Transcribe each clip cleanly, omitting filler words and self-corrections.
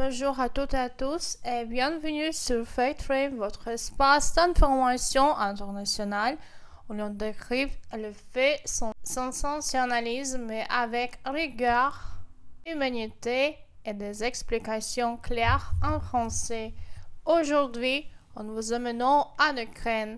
Bonjour à toutes et à tous et bienvenue sur FaitFrame, votre espace d'information internationale où l'on décrypte le fait sans sensationnalisme mais avec rigueur, humanité et des explications claires en français. Aujourd'hui, nous vous emmenons en Ukraine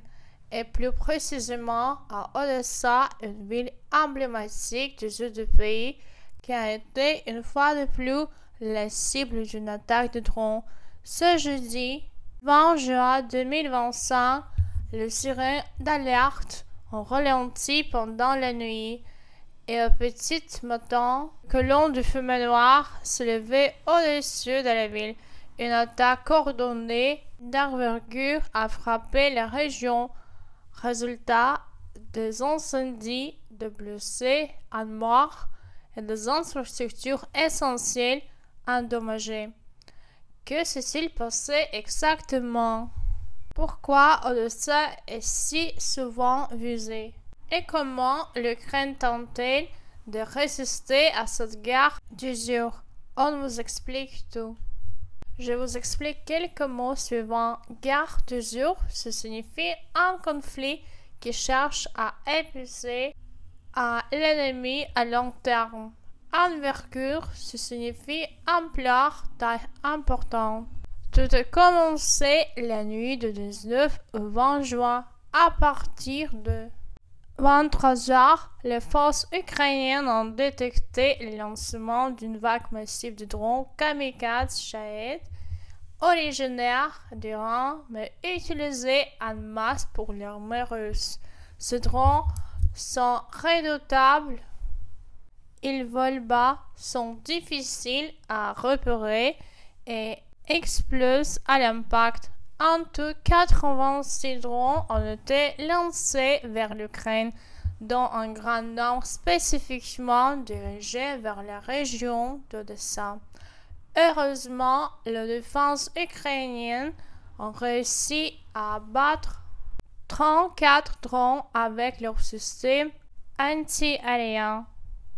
et plus précisément à Odessa, une ville emblématique du sud du pays qui a été une fois de plus la cible d'une attaque de drone. Ce jeudi 20 juin 2025, le sirène d'alerte ont ralenti pendant la nuit et au petit matin, colonne de fumée noire s'élevait au-dessus de la ville. Une attaque coordonnée d'envergure a frappé la région. Résultat, des incendies, de blessés, en mort et des infrastructures essentielles endommagées. Que s'est-il passé exactement? Pourquoi Odessa est si souvent visée? Et comment l'Ukraine tente-t-elle de résister à cette guerre d'usure? On vous explique tout. Je vous explique quelques mots suivants. Guerre d'usure, ça signifie un conflit qui cherche à épuiser à l'ennemi à long terme. Envergure, ça signifie ampleur, taille importante. Tout a commencé la nuit du 19 au 20 juin. À partir de 23h, les forces ukrainiennes ont détecté le lancement d'une vague massive de drones kamikazes Shahed, originaires d'Iran, mais utilisés en masse pour l'armée russe. Ces drones sont redoutables. Ils volent bas, sont difficiles à repérer et explosent à l'impact. En tout, 86 drones ont été lancés vers l'Ukraine, dont un grand nombre spécifiquement dirigés vers la région d'Odessa. Heureusement, les défenses ukrainiennes ont réussi à abattre 34 drones avec leur système anti-aérien.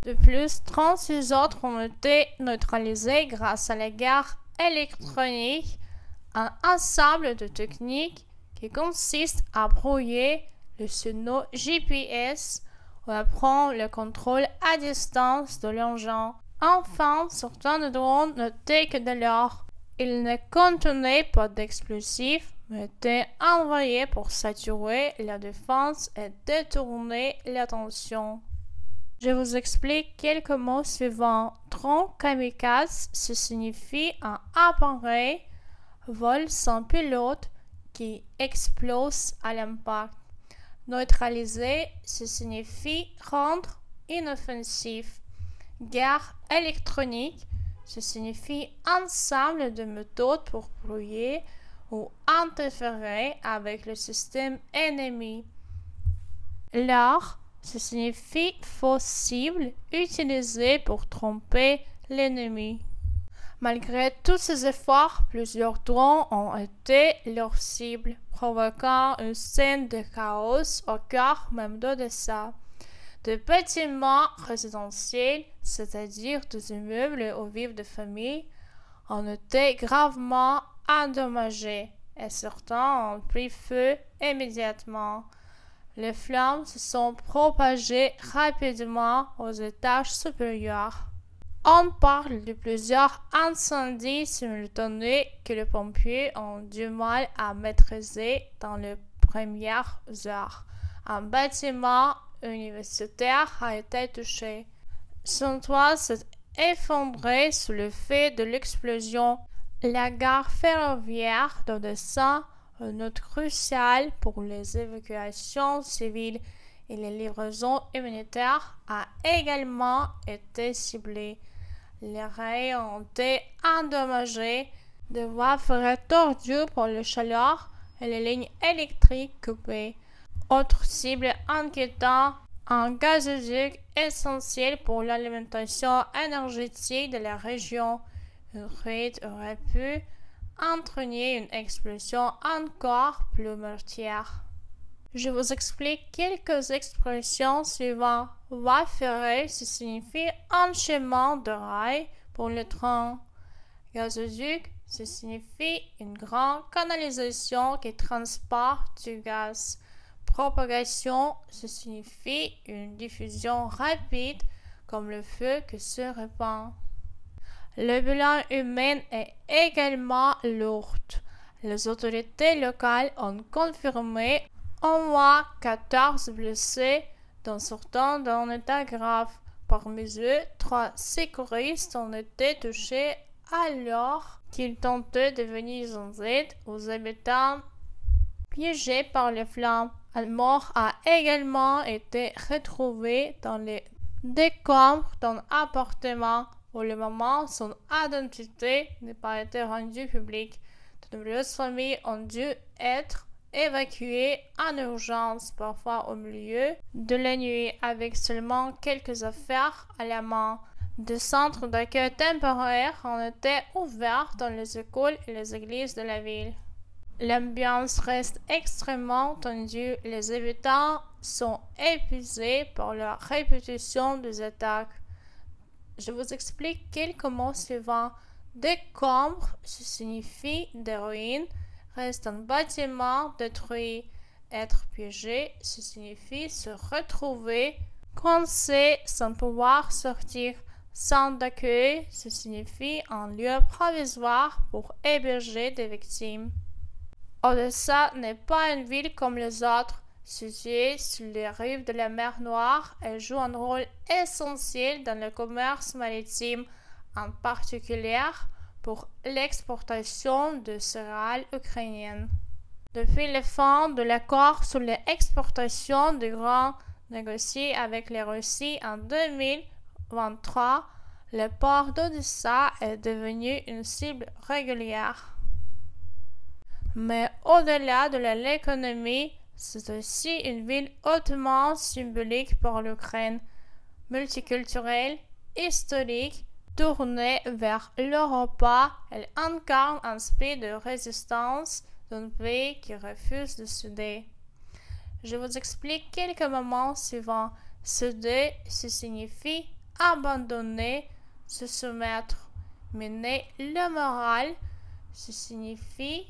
De plus, 36 autres ont été neutralisés grâce à la guerre électronique, un ensemble de techniques qui consiste à brouiller le signal GPS ou à prendre le contrôle à distance de l'engin. Enfin, certains de drones n'étaient que de l'or. Ils ne contenaient pas d'explosifs, mais étaient envoyés pour saturer la défense et détourner l'attention. Je vous explique quelques mots suivants. Drone kamikaze, ça signifie un appareil vol sans pilote qui explose à l'impact. Neutraliser, ça signifie rendre inoffensif. Guerre électronique, ça signifie ensemble de méthodes pour brouiller ou interférer avec le système ennemi. Leurre, ça signifie fausse cible utilisée pour tromper l'ennemi. Malgré tous ces efforts, plusieurs drones ont été leur cible, provoquant une scène de chaos au cœur même d'Odessa. Des bâtiments résidentiels, c'est-à-dire des immeubles où vivent des familles, ont été gravement endommagés et certains ont pris feu immédiatement. Les flammes se sont propagées rapidement aux étages supérieurs. On parle de plusieurs incendies simultanés que les pompiers ont du mal à maîtriser dans les premières heures. Un bâtiment universitaire a été touché. Son toit s'est effondré sous l'effet de l'explosion. La gare ferroviaire d'Odessa, une note cruciale pour les évacuations civiles et les livraisons humanitaires, a également été ciblée. Les rails ont été endommagés, des voies ferrées tordues pour le chaleur et les lignes électriques coupées. Autre cible inquiétante, un gazoduc essentiel pour l'alimentation énergétique de la région. Une fuite aurait pu entraîner une explosion encore plus meurtrière. Je vous explique quelques expressions suivantes. Voie ferrée, ça signifie enchaînement de rails pour le train. Gazoduc, ça signifie une grande canalisation qui transporte du gaz. Propagation, ça signifie une diffusion rapide comme le feu qui se répand. Le bilan humain est également lourd. Les autorités locales ont confirmé au moins 14 blessés, dont certains en état grave. Parmi eux, 3 sécuristes ont été touchés alors qu'ils tentaient de venir en aide aux habitants piégés par les flammes. Un mort a également été retrouvé dans les décombres d'un appartement. Pour le moment, son identité n'a pas été rendue publique. De nombreuses familles ont dû être évacuées en urgence, parfois au milieu de la nuit, avec seulement quelques affaires à la main. Des centres d'accueil temporaires ont été ouverts dans les écoles et les églises de la ville. L'ambiance reste extrêmement tendue. Les habitants sont épuisés par la répétition des attaques. Je vous explique quelques mots suivants. Décombres, ce signifie des ruines. Reste un bâtiment détruit. Être piégé, ce signifie se retrouver coincé sans pouvoir sortir. Centre d'accueil, ce signifie un lieu provisoire pour héberger des victimes. Odessa n'est pas une ville comme les autres. Située sur les rives de la mer Noire, elle joue un rôle essentiel dans le commerce maritime, en particulier pour l'exportation de céréales ukrainiennes. Depuis la fin de l'accord sur l'exportation de grains négocié avec la Russie en 2023, le port d'Odessa est devenu une cible régulière. Mais au-delà de l'économie, c'est aussi une ville hautement symbolique pour l'Ukraine, multiculturelle, historique, tournée vers l'Europe. Elle incarne un esprit de résistance d'un pays qui refuse de céder. Je vous explique quelques moments suivants. Céder, ça signifie abandonner, se soumettre. Mener le moral, ça signifie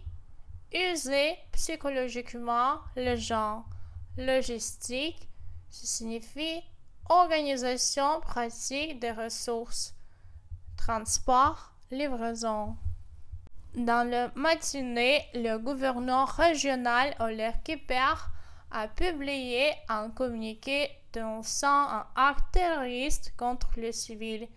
user psychologiquement les gens. Logistique, ça signifie organisation pratique des ressources. Transport, livraison. Dans la matinée, le gouverneur régional Oleg Kipper a publié un communiqué dénonçant un acte terroriste contre les civils.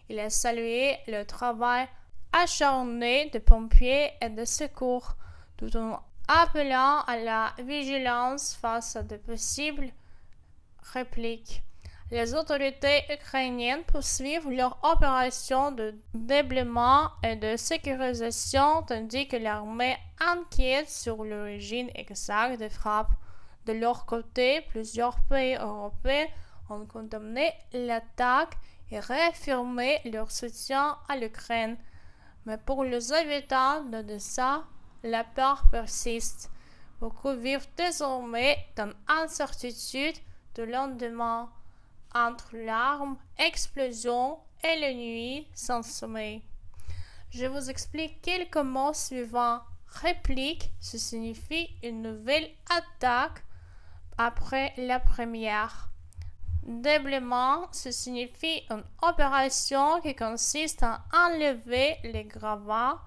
Il a salué le travail acharné des pompiers et des secours, tout en appelant à la vigilance face à de possibles répliques. Les autorités ukrainiennes poursuivent leur opération de déblaiement et de sécurisation, tandis que l'armée enquête sur l'origine exacte des frappes. De leur côté, plusieurs pays européens ont condamné l'attaque et réaffirmé leur soutien à l'Ukraine. Mais pour les habitants d'Odessa, la peur persiste. Beaucoup vivent désormais dans l'incertitude de lendemain, entre larmes, explosions et les nuits sans sommeil. Je vous explique quelques mots suivants. Réplique, ce signifie une nouvelle attaque après la première. Déblaiement, ce signifie une opération qui consiste à enlever les gravats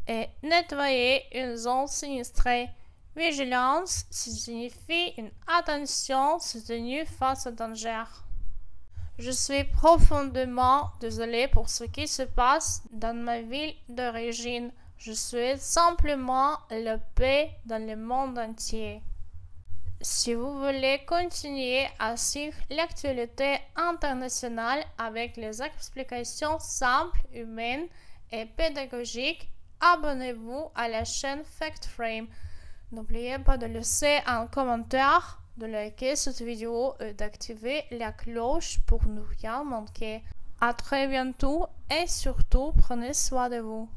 et nettoyer une zone sinistrée. Vigilance, ce signifie une attention soutenue face au danger. Je suis profondément désolé pour ce qui se passe dans ma ville d'origine. Je souhaite simplement la paix dans le monde entier. Si vous voulez continuer à suivre l'actualité internationale avec les explications simples, humaines et pédagogiques, abonnez-vous à la chaîne FactFrame. N'oubliez pas de laisser un commentaire, de liker cette vidéo et d'activer la cloche pour ne rien manquer. À très bientôt et surtout prenez soin de vous.